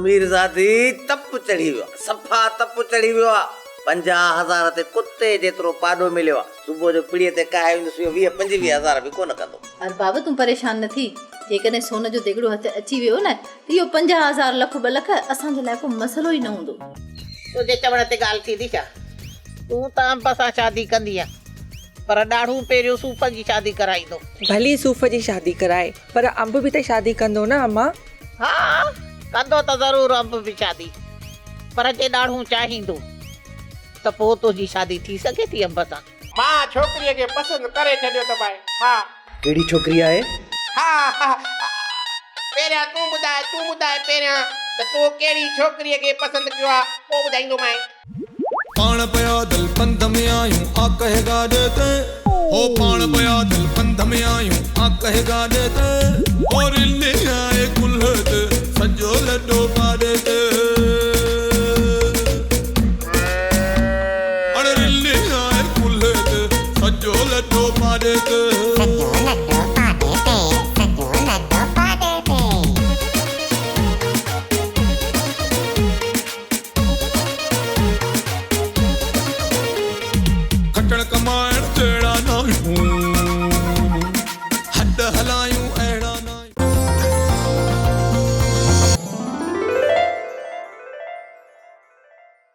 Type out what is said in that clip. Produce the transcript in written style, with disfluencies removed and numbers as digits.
मीरज़ादी तप चढ़ी वियो आहे, सफ़ा तप चढ़ी वियो आहे। 50,000 ते कुत्ते जेतिरो पाॾो मिलियो आहे। सुबुह जो पीड़ीअ ते काहे वेंदुसि 20-25,000 बि कोन कंदो। अरे बाबा तूं परेशान न थी, जेकॾहिं सोन जो देगड़ो हथ अची वियो न त इहो 50,000 लख 2 लख असांजे लाइ को मसलो ई न हूंदो। तुंहिंजे चवण ते ॻाल्हि थींदी छा? तूं त अंब सां शादी कंदी आहे, पर ॾाढू पहिरियों सूफ़ जी शादी कराईंदो। भली सूफ़ जी शादी कराए, पर अंब बि त शादी कंदो न अम्मा। हा कंदो त ज़रूरु अंब बि शादी, पर जे ॾाढू चाहींदो त पोइ तुंहिंजी शादी थी सघे थी अंब सां। मां छोकिरीअ खे पसंदि करे छॾियो त भाई। हा कहिड़ी छोकिरी आहे? हा हा पहिरियां तूं ॿुधाए पहिरियां त तूं कहिड़ी छोकिरीअ खे पसंदि कयो आहे, पोइ ॿुधाईंदोमांइ। पाण पैदल पंध में आयूं आ कहेगा देते हो, पाण पैदल पंध में आयूं आ कहेगा देते और ले आए कुल्हत सजो लड्डो पा देते और ले आए कुल्हत सजो लड्डो पा देते। कमाइण जहिड़ा न